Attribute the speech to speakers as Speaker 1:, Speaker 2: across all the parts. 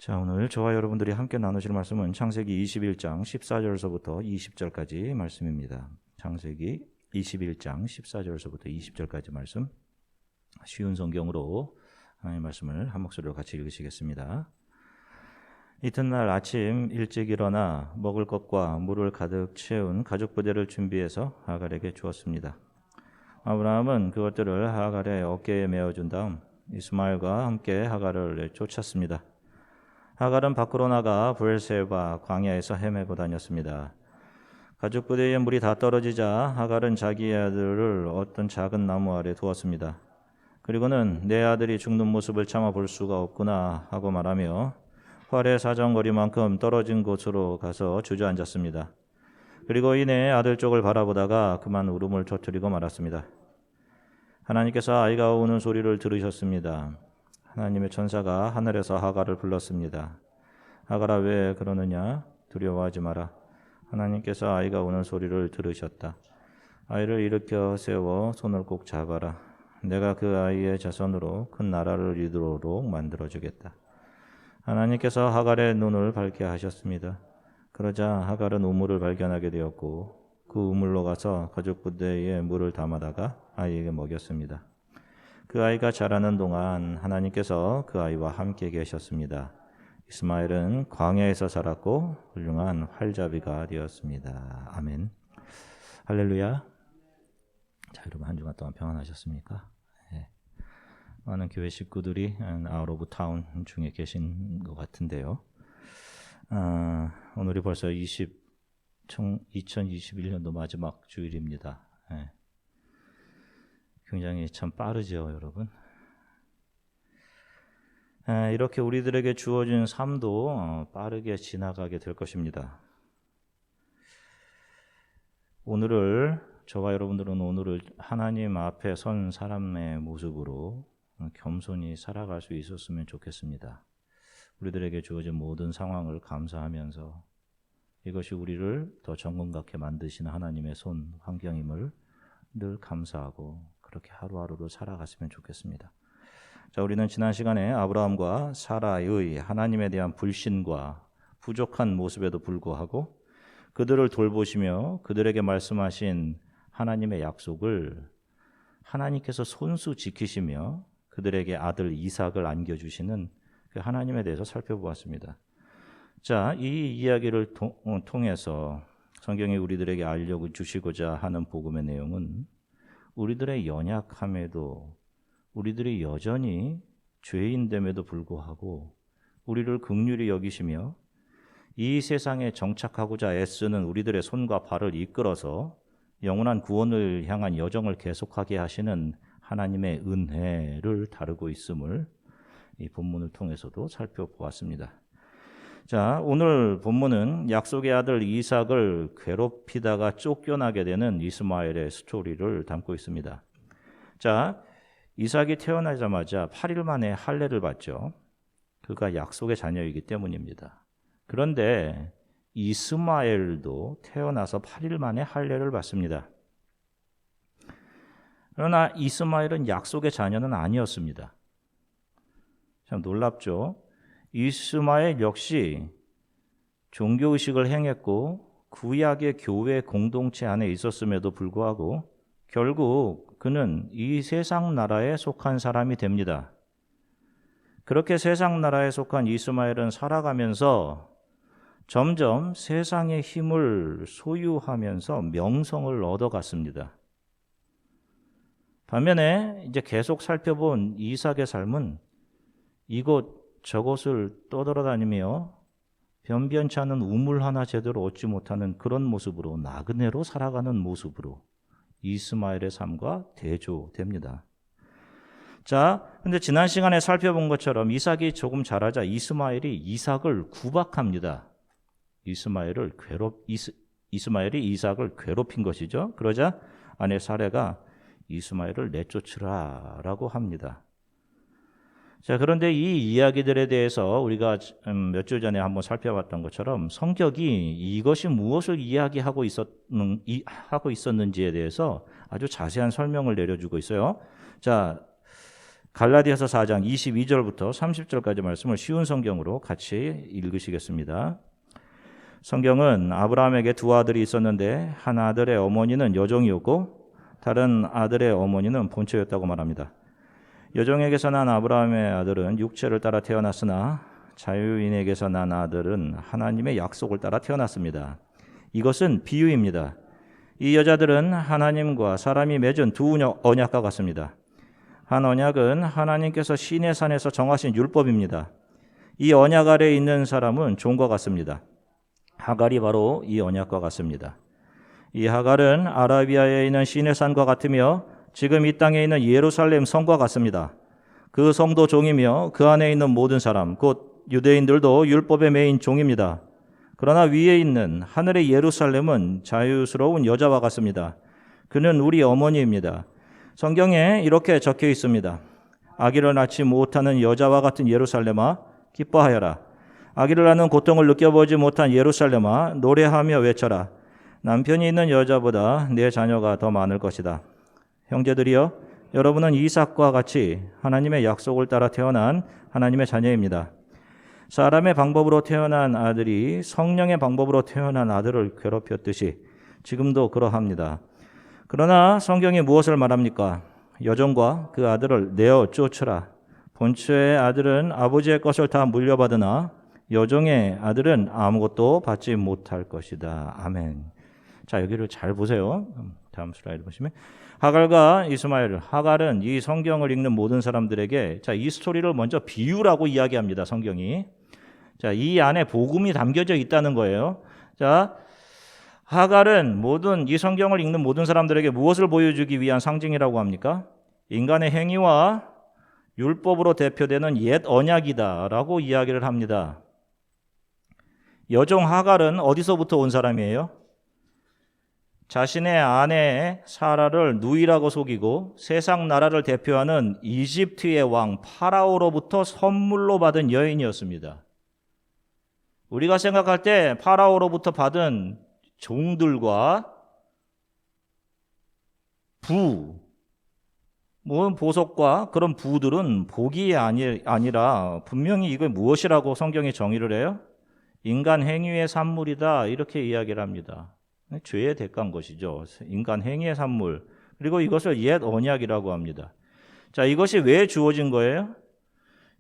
Speaker 1: 자, 오늘 저와 여러분들이 함께 나누실 말씀은 창세기 21장 14절서부터 20절까지 말씀입니다. 창세기 21장 14절서부터 20절까지 말씀, 쉬운 성경으로 하나님의 말씀을 한 목소리로 같이 읽으시겠습니다. 이튿날 아침 일찍 일어나 먹을 것과 물을 가득 채운 가죽 부대를 준비해서 하갈에게 주었습니다. 아브라함은 그것들을 하갈의 어깨에 메어준 다음 이스마엘과 함께 하갈을 쫓았습니다. 하갈은 밖으로 나가 브엘세바 광야에서 헤매고 다녔습니다. 가죽 부대에 물이 다 떨어지자 하갈은 자기의 아들을 어떤 작은 나무 아래 두었습니다. 그리고는 내 아들이 죽는 모습을 참아 볼 수가 없구나 하고 말하며 활의 사정거리만큼 떨어진 곳으로 가서 주저앉았습니다. 그리고 이내 아들 쪽을 바라보다가 그만 울음을 터뜨리고 말았습니다. 하나님께서 아이가 우는 소리를 들으셨습니다. 하나님의 천사가 하늘에서 하갈을 불렀습니다. 하갈아, 왜 그러느냐? 두려워하지 마라. 하나님께서 아이가 우는 소리를 들으셨다. 아이를 일으켜 세워 손을 꼭 잡아라. 내가 그 아이의 자손으로 큰 나라를 이루도록 만들어주겠다. 하나님께서 하갈의 눈을 밝게 하셨습니다. 그러자 하갈은 우물을 발견하게 되었고 그 우물로 가서 가죽 부대에 물을 담아다가 아이에게 먹였습니다. 그 아이가 자라는 동안 하나님께서 그 아이와 함께 계셨습니다. 이스마엘은 광야에서 자랐고 훌륭한 활잡이가 되었습니다. 아멘. 할렐루야. 자, 여러분 한 주간 동안 평안하셨습니까? 네. 많은 교회 식구들이 아웃 오브 타운 중에 계신 것 같은데요. 오늘이 벌써 2021년도 마지막 주일입니다. 네. 굉장히 참 빠르죠, 여러분. 이렇게 우리들에게 주어진 삶도 빠르게 지나가게 될 것입니다. 저와 여러분들은 오늘을 하나님 앞에 선 사람의 모습으로 겸손히 살아갈 수 있었으면 좋겠습니다. 우리들에게 주어진 모든 상황을 감사하면서 이것이 우리를 더 정금 같게 만드시는 하나님의 손 환경임을 늘 감사하고 그렇게 하루하루를 살아갔으면 좋겠습니다. 자, 우리는 지난 시간에 아브라함과 사라의 하나님에 대한 불신과 부족한 모습에도 불구하고 그들을 돌보시며 그들에게 말씀하신 하나님의 약속을 하나님께서 손수 지키시며 그들에게 아들 이삭을 안겨주시는 그 하나님에 대해서 살펴보았습니다. 자, 이 이야기를 통해서 성경이 우리들에게 알려고 주시고자 하는 복음의 내용은 우리들의 연약함에도 우리들이 여전히 죄인됨에도 불구하고 우리를 긍휼히 여기시며 이 세상에 정착하고자 애쓰는 우리들의 손과 발을 이끌어서 영원한 구원을 향한 여정을 계속하게 하시는 하나님의 은혜를 다루고 있음을 이 본문을 통해서도 살펴보았습니다. 자, 오늘 본문은 약속의 아들 이삭을 괴롭히다가 쫓겨나게 되는 이스마엘의 스토리를 담고 있습니다. 자, 이삭이 태어나자마자 8일 만에 할례를 받죠. 그가 약속의 자녀이기 때문입니다. 그런데 이스마엘도 태어나서 8일 만에 할례를 받습니다. 그러나 이스마엘은 약속의 자녀는 아니었습니다. 참 놀랍죠? 이스마엘 역시 종교의식을 행했고 구약의 교회 공동체 안에 있었음에도 불구하고 결국 그는 이 세상 나라에 속한 사람이 됩니다. 그렇게 세상 나라에 속한 이스마엘은 살아가면서 점점 세상의 힘을 소유하면서 명성을 얻어갔습니다. 반면에 이제 계속 살펴본 이삭의 삶은 이곳 저곳을 떠돌아다니며 변변치 않은 우물 하나 제대로 얻지 못하는 그런 모습으로 나그네로 살아가는 모습으로 이스마엘의 삶과 대조됩니다. 자, 근데 지난 시간에 살펴본 것처럼 이삭이 조금 자라자 이스마엘이 이삭을 구박합니다. 이스마엘이 이삭을 괴롭힌 것이죠. 그러자 아내 사레가 이스마엘을 내쫓으라라고 합니다. 자, 그런데 이 이야기들에 대해서 우리가 몇 주 전에 한번 살펴봤던 것처럼 성격이 이것이 무엇을 이야기하고 있었는지에 대해서 아주 자세한 설명을 내려주고 있어요. 자, 갈라디아서 4장 22절부터 30절까지 말씀을 쉬운 성경으로 같이 읽으시겠습니다. 성경은 아브라함에게 두 아들이 있었는데 한 아들의 어머니는 여종이었고 다른 아들의 어머니는 본처였다고 말합니다. 여종에게서 난 아브라함의 아들은 육체를 따라 태어났으나 자유인에게서 난 아들은 하나님의 약속을 따라 태어났습니다. 이것은 비유입니다. 이 여자들은 하나님과 사람이 맺은 두 언약과 같습니다. 한 언약은 하나님께서 시내산에서 정하신 율법입니다. 이 언약 아래에 있는 사람은 종과 같습니다. 하갈이 바로 이 언약과 같습니다. 이 하갈은 아라비아에 있는 시내산과 같으며 지금 이 땅에 있는 예루살렘 성과 같습니다. 그 성도 종이며 그 안에 있는 모든 사람, 곧 유대인들도 율법에 매인 종입니다. 그러나 위에 있는 하늘의 예루살렘은 자유스러운 여자와 같습니다. 그는 우리 어머니입니다. 성경에 이렇게 적혀 있습니다. 아기를 낳지 못하는 여자와 같은 예루살렘아 기뻐하여라. 아기를 낳는 고통을 느껴보지 못한 예루살렘아 노래하며 외쳐라. 남편이 있는 여자보다 내 자녀가 더 많을 것이다. 형제들이여, 여러분은 이삭과 같이 하나님의 약속을 따라 태어난 하나님의 자녀입니다. 사람의 방법으로 태어난 아들이 성령의 방법으로 태어난 아들을 괴롭혔듯이 지금도 그러합니다. 그러나 성경이 무엇을 말합니까? 여종과 그 아들을 내어 쫓으라. 본처의 아들은 아버지의 것을 다 물려받으나 여종의 아들은 아무것도 받지 못할 것이다. 아멘. 자, 여기를 잘 보세요. 다음 슬라이드 보시면 하갈과 이스마엘. 하갈은 이 성경을 읽는 모든 사람들에게 이 스토리를 먼저 비유라고 이야기합니다. 성경이. 이 안에 복음이 담겨져 있다는 거예요. 하갈은 모든 이 성경을 읽는 모든 사람들에게 무엇을 보여주기 위한 상징이라고 합니까? 인간의 행위와 율법으로 대표되는 옛 언약이다라고 이야기를 합니다. 여종 하갈은 어디서부터 온 사람이에요? 자신의 아내 사라를 누이라고 속이고 세상 나라를 대표하는 이집트의 왕 파라오로부터 선물로 받은 여인이었습니다. 우리가 생각할 때 파라오로부터 받은 종들과 보석과 그런 부들은 복이 아니라 분명히 이걸 무엇이라고 성경이 정의를 해요? 인간 행위의 산물이다 이렇게 이야기를 합니다. 죄의 대가인 것이죠. 인간 행위의 산물. 그리고 이것을 옛 언약이라고 합니다. 이것이 왜 주어진 거예요?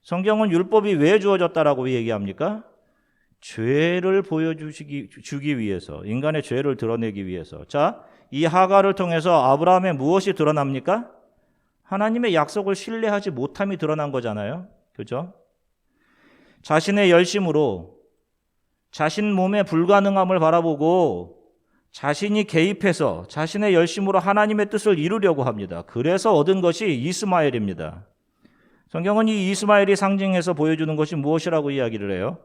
Speaker 1: 성경은 율법이 왜 주어졌다라고 얘기합니까? 죄를 보여주기 위해서, 인간의 죄를 드러내기 위해서. 이 하갈을 통해서 아브라함의 무엇이 드러납니까? 하나님의 약속을 신뢰하지 못함이 드러난 거잖아요. 그죠? 자신의 열심으로 자신 몸의 불가능함을 바라보고 자신이 개입해서 자신의 열심으로 하나님의 뜻을 이루려고 합니다. 그래서 얻은 것이 이스마엘입니다. 성경은 이 이스마엘이 상징해서 보여주는 것이 무엇이라고 이야기를 해요?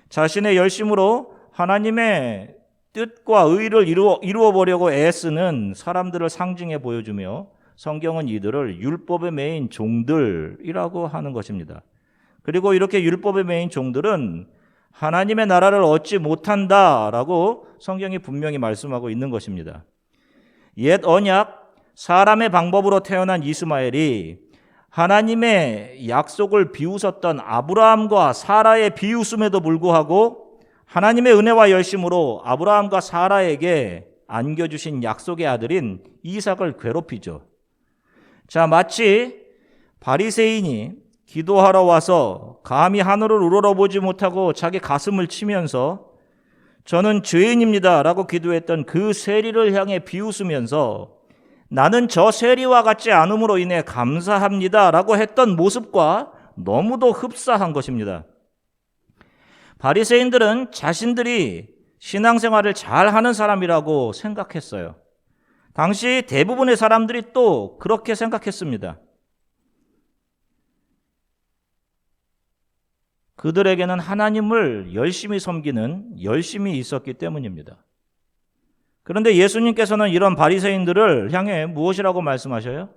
Speaker 1: 자신의 열심으로 하나님의 뜻과 의를 이루어 보려고 애쓰는 사람들을 상징해 보여주며 성경은 이들을 율법에 매인 종들이라고 하는 것입니다. 그리고 이렇게 율법에 매인 종들은 하나님의 나라를 얻지 못한다라고 성경이 분명히 말씀하고 있는 것입니다. 옛 언약, 사람의 방법으로 태어난 이스마엘이 하나님의 약속을 비웃었던 아브라함과 사라의 비웃음에도 불구하고 하나님의 은혜와 열심으로 아브라함과 사라에게 안겨주신 약속의 아들인 이삭을 괴롭히죠. 마치 바리새인이 기도하러 와서 감히 하늘을 우러러보지 못하고 자기 가슴을 치면서 저는 죄인입니다 라고 기도했던 그 세리를 향해 비웃으면서 나는 저 세리와 같지 않음으로 인해 감사합니다 라고 했던 모습과 너무도 흡사한 것입니다. 바리새인들은 자신들이 신앙생활을 잘하는 사람이라고 생각했어요. 당시 대부분의 사람들이 또 그렇게 생각했습니다. 그들에게는 하나님을 열심히 섬기는 열심이 있었기 때문입니다. 그런데 예수님께서는 이런 바리새인들을 향해 무엇이라고 말씀하셔요?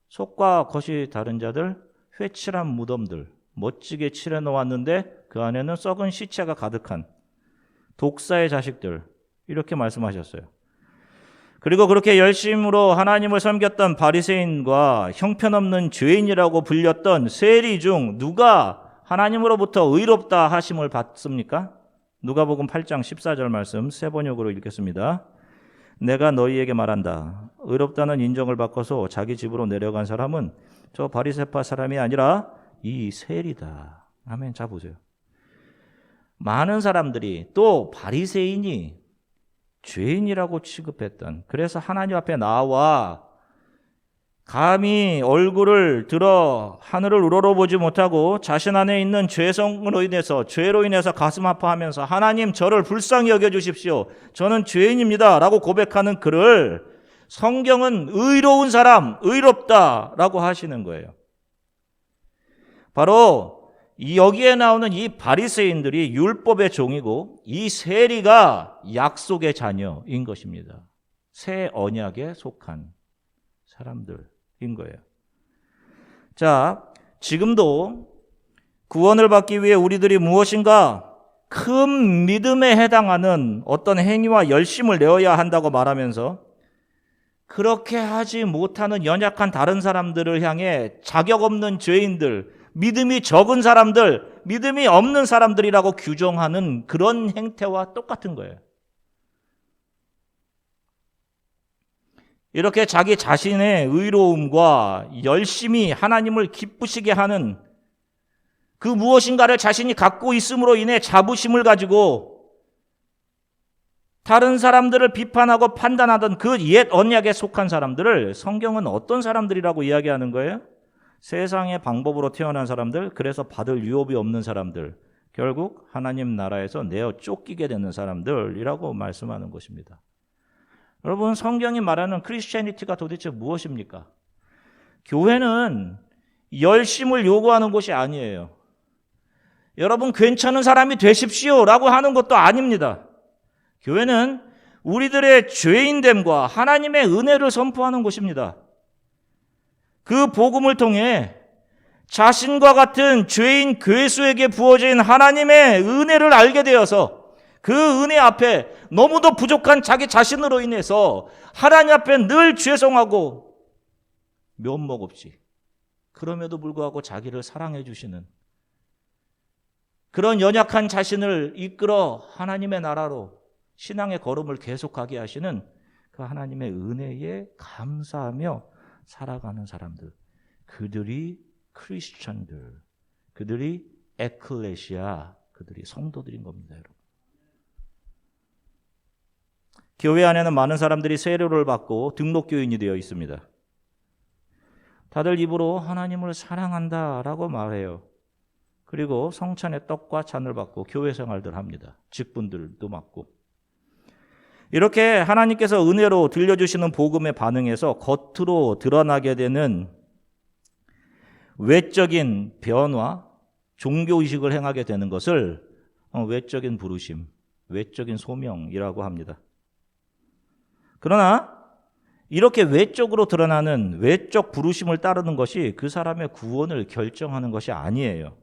Speaker 1: 속과 겉이 다른 자들, 회칠한 무덤들, 멋지게 칠해 놓았는데 그 안에는 썩은 시체가 가득한 독사의 자식들, 이렇게 말씀하셨어요. 그리고 그렇게 열심으로 하나님을 섬겼던 바리새인과 형편없는 죄인이라고 불렸던 세리 중 누가 하나님으로부터 의롭다 하심을 받습니까? 누가복음 8장 14절 말씀 세 번역으로 읽겠습니다. 내가 너희에게 말한다. 의롭다는 인정을 받고서 자기 집으로 내려간 사람은 저 바리새파 사람이 아니라 이 세리다. 아멘. 자 보세요. 많은 사람들이 또 바리새인이 죄인이라고 취급했던, 그래서 하나님 앞에 나와 감히 얼굴을 들어 하늘을 우러러보지 못하고 자신 안에 있는 죄성으로 인해서, 죄로 인해서 가슴 아파하면서 하나님 저를 불쌍히 여겨주십시오, 저는 죄인입니다 라고 고백하는 그를 성경은 의로운 사람, 의롭다라고 하시는 거예요. 바로 여기에 나오는 이 바리새인들이 율법의 종이고 이 세리가 약속의 자녀인 것입니다. 새 언약에 속한 사람들인 거예요. 자, 지금도 구원을 받기 위해 우리들이 무엇인가 큰 믿음에 해당하는 어떤 행위와 열심을 내어야 한다고 말하면서 그렇게 하지 못하는 연약한 다른 사람들을 향해 자격 없는 죄인들, 믿음이 적은 사람들, 믿음이 없는 사람들이라고 규정하는 그런 행태와 똑같은 거예요. 이렇게 자기 자신의 의로움과 열심히 하나님을 기쁘시게 하는 그 무엇인가를 자신이 갖고 있음으로 인해 자부심을 가지고 다른 사람들을 비판하고 판단하던 그 옛 언약에 속한 사람들을 성경은 어떤 사람들이라고 이야기하는 거예요? 세상의 방법으로 태어난 사람들, 그래서 받을 유업이 없는 사람들, 결국 하나님 나라에서 내어 쫓기게 되는 사람들이라고 말씀하는 것입니다. 여러분, 성경이 말하는 크리스찬리티가 도대체 무엇입니까? 교회는 열심을 요구하는 곳이 아니에요. 여러분 괜찮은 사람이 되십시오 라고 하는 것도 아닙니다. 교회는 우리들의 죄인됨과 하나님의 은혜를 선포하는 곳입니다. 그 복음을 통해 자신과 같은 죄인 괴수에게 부어진 하나님의 은혜를 알게 되어서 그 은혜 앞에 너무도 부족한 자기 자신으로 인해서 하나님 앞에 늘 죄송하고 면목 없이, 그럼에도 불구하고 자기를 사랑해 주시는 그런 연약한 자신을 이끌어 하나님의 나라로 신앙의 걸음을 계속하게 하시는 그 하나님의 은혜에 감사하며 살아가는 사람들, 그들이 크리스천들, 그들이 에클레시아, 그들이 성도들인 겁니다, 여러분. 교회 안에는 많은 사람들이 세례를 받고 등록교인이 되어 있습니다. 다들 입으로 하나님을 사랑한다라고 말해요. 그리고 성찬의 떡과 잔을 받고 교회 생활들 합니다. 직분들도 맡고. 이렇게 하나님께서 은혜로 들려주시는 복음에 반응해서 겉으로 드러나게 되는 외적인 변화, 종교의식을 행하게 되는 것을 외적인 부르심, 외적인 소명이라고 합니다. 그러나 이렇게 외적으로 드러나는 외적 부르심을 따르는 것이 그 사람의 구원을 결정하는 것이 아니에요.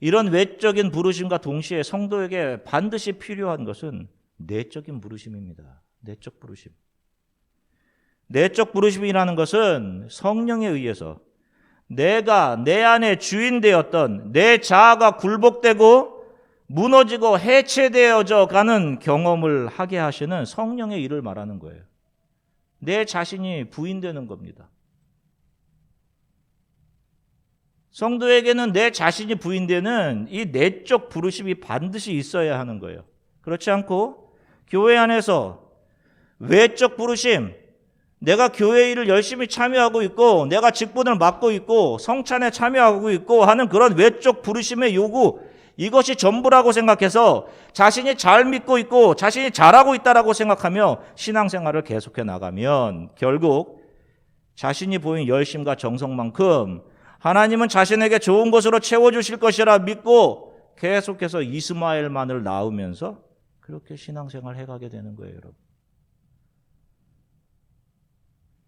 Speaker 1: 이런 외적인 부르심과 동시에 성도에게 반드시 필요한 것은 내적인 부르심입니다. 내적 부르심. 내적 부르심이라는 것은 성령에 의해서 내가 내 안에 주인 되었던 내 자아가 굴복되고 무너지고 해체되어져 가는 경험을 하게 하시는 성령의 일을 말하는 거예요. 내 자신이 부인되는 겁니다. 성도에게는 내 자신이 부인되는 이 내적 부르심이 반드시 있어야 하는 거예요. 그렇지 않고 교회 안에서 외적 부르심, 내가 교회 일을 열심히 참여하고 있고 내가 직분을 맡고 있고 성찬에 참여하고 있고 하는 그런 외적 부르심의 요구, 이것이 전부라고 생각해서 자신이 잘 믿고 있고 자신이 잘하고 있다라고 생각하며 신앙생활을 계속해 나가면 결국 자신이 보인 열심과 정성만큼 하나님은 자신에게 좋은 것으로 채워주실 것이라 믿고 계속해서 이스마엘만을 낳으면서 그렇게 신앙생활을 해가게 되는 거예요, 여러분.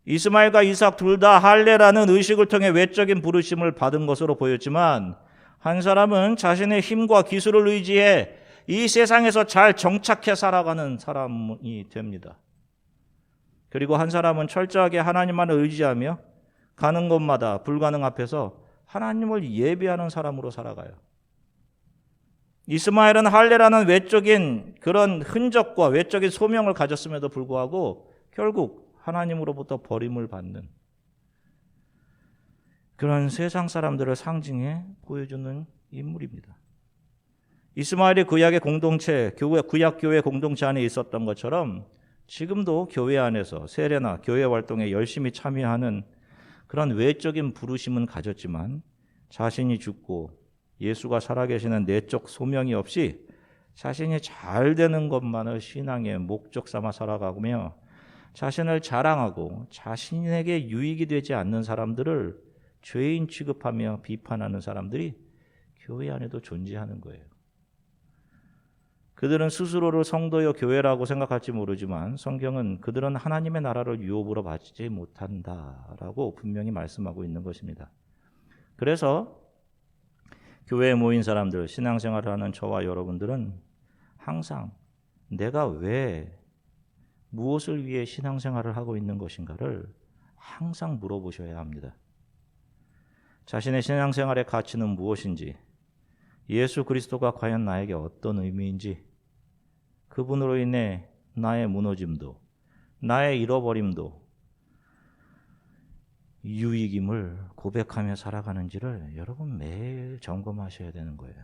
Speaker 1: 이스마엘과 이삭 둘 다 할례라는 의식을 통해 외적인 부르심을 받은 것으로 보였지만 한 사람은 자신의 힘과 기술을 의지해 이 세상에서 잘 정착해 살아가는 사람이 됩니다. 그리고 한 사람은 철저하게 하나님만 의지하며 가는 곳마다 불가능 앞에서 하나님을 예배하는 사람으로 살아가요. 이스마엘은 할례라는 외적인 그런 흔적과 외적인 소명을 가졌음에도 불구하고 결국 하나님으로부터 버림을 받는 그런 세상 사람들을 상징해 보여주는 인물입니다. 이스마엘이 구약의 공동체, 구약 교회 공동체 안에 있었던 것처럼 지금도 교회 안에서 세례나 교회 활동에 열심히 참여하는 그런 외적인 부르심은 가졌지만 자신이 죽고 예수가 살아계시는 내적 소명이 없이 자신이 잘 되는 것만을 신앙의 목적 삼아 살아가며 자신을 자랑하고 자신에게 유익이 되지 않는 사람들을 죄인 취급하며 비판하는 사람들이 교회 안에도 존재하는 거예요. 그들은 스스로를 성도여 교회라고 생각할지 모르지만 성경은 그들은 하나님의 나라를 유업으로 받지 못한다라고 분명히 말씀하고 있는 것입니다. 그래서 교회에 모인 사람들, 신앙생활을 하는 저와 여러분들은 항상 내가 왜 무엇을 위해 신앙생활을 하고 있는 것인가를 항상 물어보셔야 합니다. 자신의 신앙생활의 가치는 무엇인지, 예수 그리스도가 과연 나에게 어떤 의미인지, 그분으로 인해 나의 무너짐도, 나의 잃어버림도 유익임을 고백하며 살아가는지를 여러분 매일 점검하셔야 되는 거예요.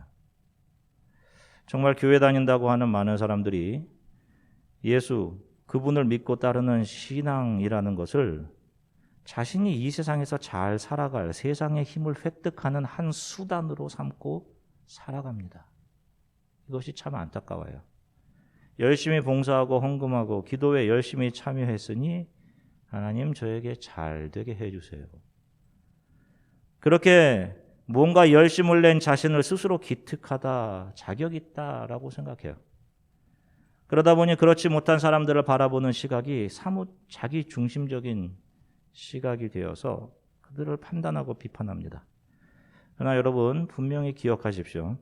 Speaker 1: 정말 교회 다닌다고 하는 많은 사람들이 예수, 그분을 믿고 따르는 신앙이라는 것을 자신이 이 세상에서 잘 살아갈 세상의 힘을 획득하는 한 수단으로 삼고 살아갑니다. 이것이 참 안타까워요. 열심히 봉사하고 헌금하고 기도에 열심히 참여했으니 하나님 저에게 잘 되게 해주세요. 그렇게 뭔가 열심을 낸 자신을 스스로 기특하다, 자격 있다라고 생각해요. 그러다 보니 그렇지 못한 사람들을 바라보는 시각이 사뭇 자기 중심적인 시각이 되어서 그들을 판단하고 비판합니다. 그러나 여러분 분명히 기억하십시오.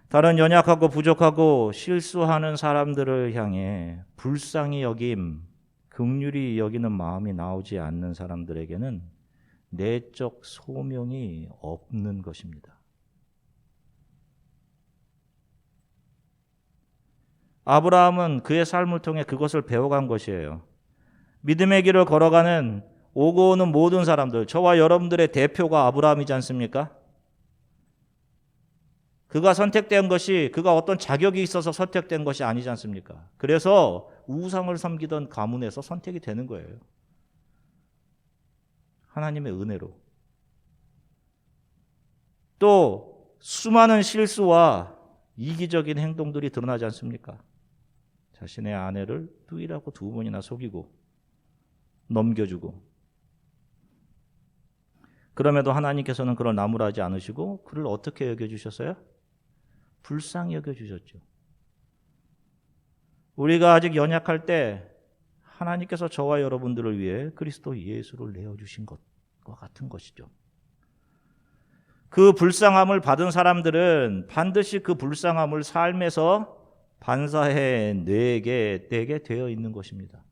Speaker 1: 다른 연약하고 부족하고 실수하는 사람들을 향해 불쌍히 여김, 긍휼히 여기는 마음이 나오지 않는 사람들에게는 내적 소명이 없는 것입니다. 아브라함은 그의 삶을 통해 그것을 배워간 것이에요. 믿음의 길을 걸어가는 오고 오는 모든 사람들, 저와 여러분들의 대표가 아브라함이지 않습니까? 그가 선택된 것이 그가 어떤 자격이 있어서 선택된 것이 아니지 않습니까? 그래서 우상을 섬기던 가문에서 선택이 되는 거예요. 하나님의 은혜로. 또 수많은 실수와 이기적인 행동들이 드러나지 않습니까? 자신의 아내를 뚜이라고 2번이나 속이고 넘겨주고, 그럼에도 하나님께서는 그를 나무라지 않으시고 그를 어떻게 여겨주셨어요? 불쌍히 여겨주셨죠. 우리가 아직 연약할 때 하나님께서 저와 여러분들을 위해 그리스도 예수를 내어주신 것과 같은 것이죠. 그 불쌍함을 받은 사람들은 반드시 그 불쌍함을 삶에서 반사해 내게 되어 있는 것입니다.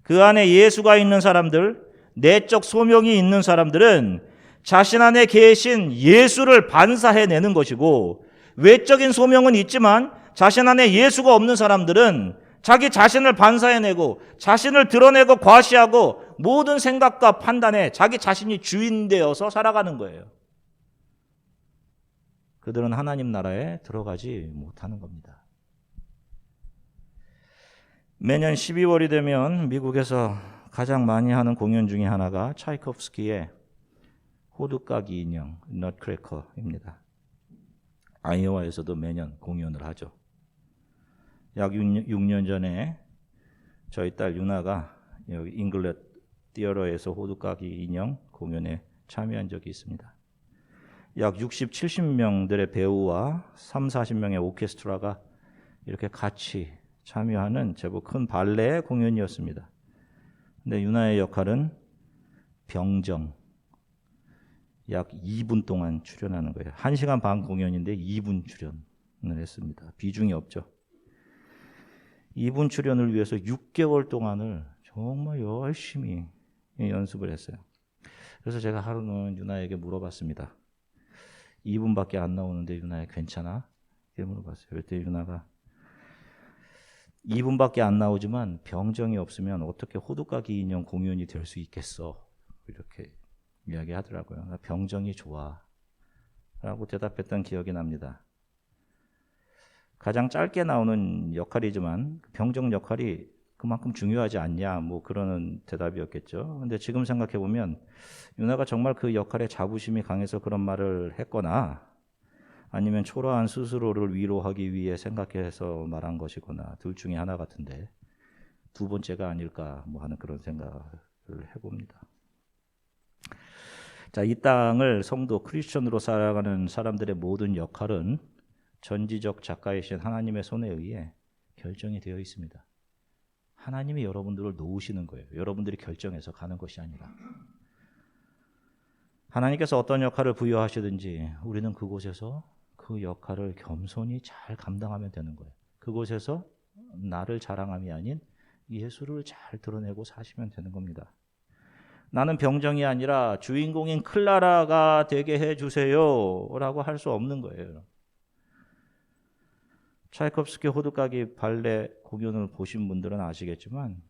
Speaker 1: 그 안에 예수가 있는 사람들, 내적 소명이 있는 사람들은 자신 안에 계신 예수를 반사해내는 것이고, 외적인 소명은 있지만 자신 안에 예수가 없는 사람들은 자기 자신을 반사해내고 자신을 드러내고 과시하고 모든 생각과 판단에 자기 자신이 주인 되어서 살아가는 거예요. 그들은 하나님 나라에 들어가지 못하는 겁니다. 매년 12월이 되면 미국에서 가장 많이 하는 공연 중에 하나가 차이콥스키의 호두까기 인형, 넛크래커입니다. 아이오와에서도 매년 공연을 하죠. 약 6년 전에 저희 딸 유나가 여기 잉글렛 티어터에서 호두까기 인형 공연에 참여한 적이 있습니다. 약 60, 70명들의 배우와 3, 40명의 오케스트라가 이렇게 같이 참여하는 제법 큰 발레 공연이었습니다. 근데 유나의 역할은 병정, 약 2분 동안 출연하는 거예요. 1시간 반 공연인데 2분 출연을 했습니다. 비중이 없죠. 이분 출연을 위해서 6개월 동안을 정말 열심히 연습을 했어요. 그래서 제가 하루는 유나에게 물어봤습니다. 2분밖에 안 나오는데 유나야 괜찮아? 이렇게 물어봤어요. 그랬더니 유나가 2분밖에 안 나오지만 병정이 없으면 어떻게 호두까기 인형 공연이 될 수 있겠어? 이렇게 이야기하더라고요. 나 병정이 좋아 라고 대답했던 기억이 납니다. 가장 짧게 나오는 역할이지만 병정 역할이 그만큼 중요하지 않냐 뭐 그러는 대답이었겠죠. 근데 지금 생각해보면 유나가 정말 그 역할에 자부심이 강해서 그런 말을 했거나 아니면 초라한 스스로를 위로하기 위해 생각해서 말한 것이거나 둘 중에 하나 같은데 두 번째가 아닐까 뭐 하는 그런 생각을 해봅니다. 자, 이 땅을 성도 크리스천으로 살아가는 사람들의 모든 역할은 전지적 작가이신 하나님의 손에 의해 결정이 되어 있습니다. 하나님이 여러분들을 놓으시는 거예요. 여러분들이 결정해서 가는 것이 아니라. 하나님께서 어떤 역할을 부여하시든지 우리는 그곳에서 그 역할을 겸손히 잘 감당하면 되는 거예요. 그곳에서 나를 자랑함이 아닌 예수를 잘 드러내고 사시면 되는 겁니다. 나는 병정이 아니라 주인공인 클라라가 되게 해주세요 라고 할 수 없는 거예요. 차이콥스키 호두까기 발레 공연을 보신 분들은 아시겠지만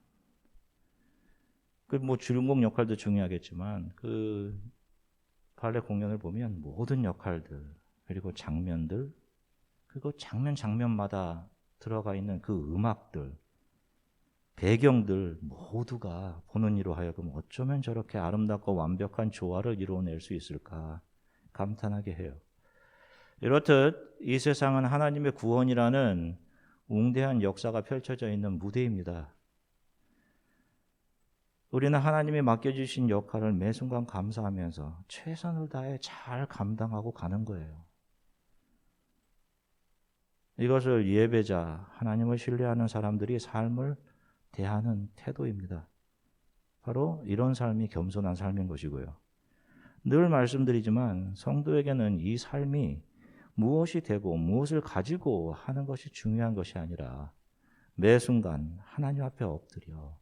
Speaker 1: 그 뭐 주인공 역할도 중요하겠지만 그 발레 공연을 보면 모든 역할들 그리고 장면들 그리고 장면마다 들어가 있는 그 음악들 배경들 모두가 보는 이로 하여금 어쩌면 저렇게 아름답고 완벽한 조화를 이루어낼 수 있을까 감탄하게 해요. 이렇듯 이 세상은 하나님의 구원이라는 웅대한 역사가 펼쳐져 있는 무대입니다. 우리는 하나님이 맡겨주신 역할을 매 순간 감사하면서 최선을 다해 잘 감당하고 가는 거예요. 이것을 예배자, 하나님을 신뢰하는 사람들이 삶을 대하는 태도입니다. 바로 이런 삶이 겸손한 삶인 것이고요. 늘 말씀드리지만 성도에게는 이 삶이 무엇이 되고 무엇을 가지고 하는 것이 중요한 것이 아니라 매 순간 하나님 앞에 엎드려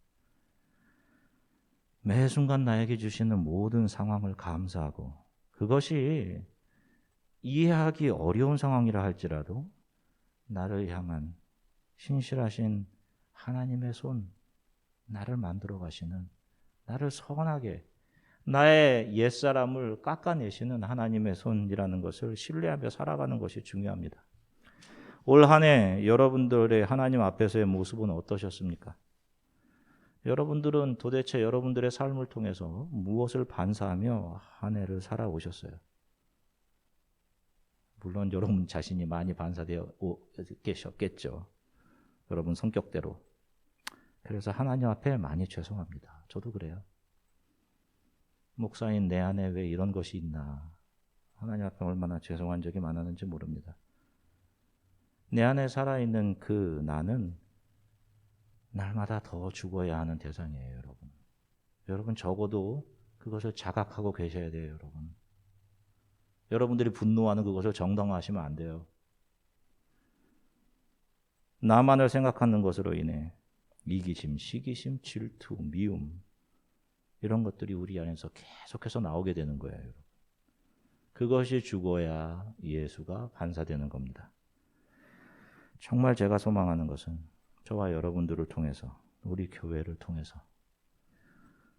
Speaker 1: 매 순간 나에게 주시는 모든 상황을 감사하고 그것이 이해하기 어려운 상황이라 할지라도 나를 향한 신실하신 하나님의 손, 나를 만들어 가시는 나를 선하게 나의 옛사람을 깎아내시는 하나님의 손이라는 것을 신뢰하며 살아가는 것이 중요합니다. 올 한 해 여러분들의 하나님 앞에서의 모습은 어떠셨습니까? 여러분들은 도대체 여러분들의 삶을 통해서 무엇을 반사하며 한 해를 살아오셨어요? 물론 여러분 자신이 많이 반사되어 계셨겠죠. 여러분 성격대로. 그래서 하나님 앞에 많이 죄송합니다. 저도 그래요. 목사인 내 안에 왜 이런 것이 있나. 하나님 앞에 얼마나 죄송한 적이 많았는지 모릅니다. 내 안에 살아있는 그 나는 날마다 더 죽어야 하는 대상이에요, 여러분. 여러분 적어도 그것을 자각하고 계셔야 돼요, 여러분. 여러분들이 분노하는 그것을 정당화하시면 안 돼요. 나만을 생각하는 것으로 인해 이기심, 시기심, 질투, 미움 이런 것들이 우리 안에서 계속해서 나오게 되는 거예요, 여러분. 그것이 죽어야 예수가 반사되는 겁니다. 정말 제가 소망하는 것은 저와 여러분들을 통해서 우리 교회를 통해서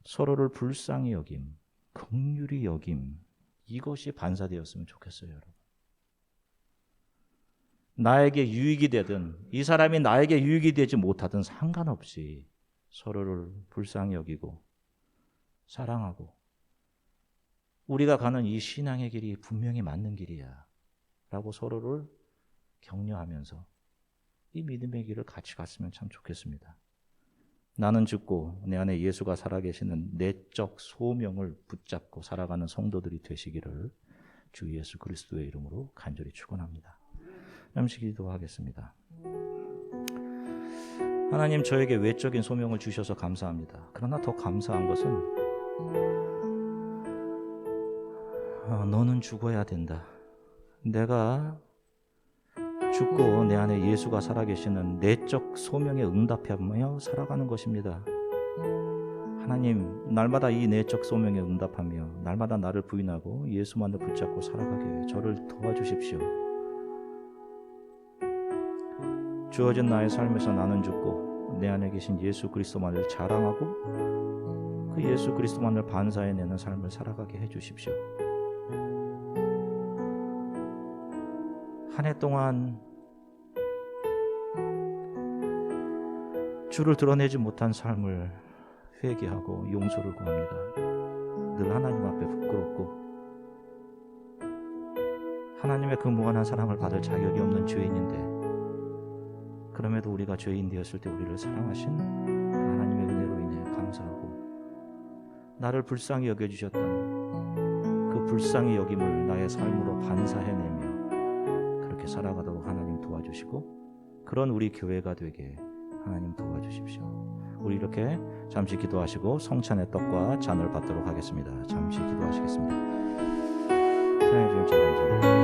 Speaker 1: 서로를 불쌍히 여김, 긍휼히 여김 이것이 반사되었으면 좋겠어요, 여러분. 나에게 유익이 되든 이 사람이 나에게 유익이 되지 못하든 상관없이 서로를 불쌍히 여기고 사랑하고 우리가 가는 이 신앙의 길이 분명히 맞는 길이야 라고 서로를 격려하면서 이 믿음의 길을 같이 갔으면 참 좋겠습니다. 나는 죽고 내 안에 예수가 살아계시는 내적 소명을 붙잡고 살아가는 성도들이 되시기를 주 예수 그리스도의 이름으로 간절히 축원합니다. 잠시 기도하겠습니다. 하나님, 저에게 외적인 소명을 주셔서 감사합니다. 그러나 더 감사한 것은 너는 죽어야 된다. 내가 죽고 내 안에 예수가 살아계시는 내적 소명에 응답하며 살아가는 것입니다. 하나님, 날마다 이 내적 소명에 응답하며 날마다 나를 부인하고 예수만을 붙잡고 살아가게 저를 도와주십시오. 주어진 나의 삶에서 나는 죽고 내 안에 계신 예수 그리스도만을 자랑하고 그 예수 그리스도만을 반사해내는 삶을 살아가게 해주십시오. 한 해 동안 주를 드러내지 못한 삶을 회개하고 용서를 구합니다. 늘 하나님 앞에 부끄럽고 하나님의 그 무한한 사랑을 받을 자격이 없는 죄인인데 그럼에도 우리가 죄인 되었을 때 우리를 사랑하신 그 하나님의 은혜로 인해 감사하고 나를 불쌍히 여겨주셨던 그 불쌍히 여김을 나의 삶으로 반사해내며 그렇게 살아가도록 하나님 도와주시고 그런 우리 교회가 되게 하나님 도와주십시오. 우리 이렇게 잠시 기도하시고 성찬의 떡과 잔을 받도록 하겠습니다. 잠시 기도하시겠습니다. 하나님 주님 감사합니다.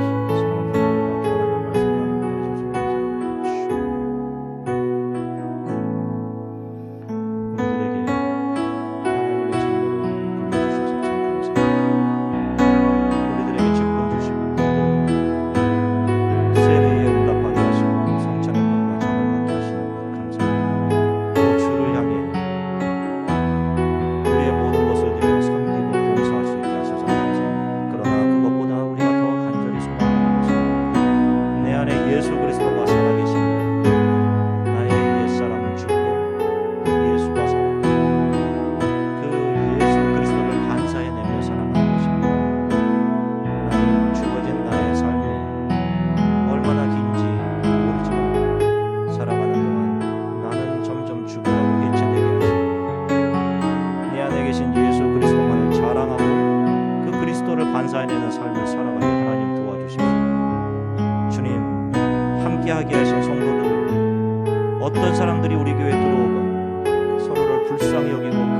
Speaker 1: 반사해내는 삶을 살아가게 하나님 도와주십시오. 주님, 함께하게 하신 성도들, 어떤 사람들이 우리 교회에 들어오건 서로를 불쌍히 여기고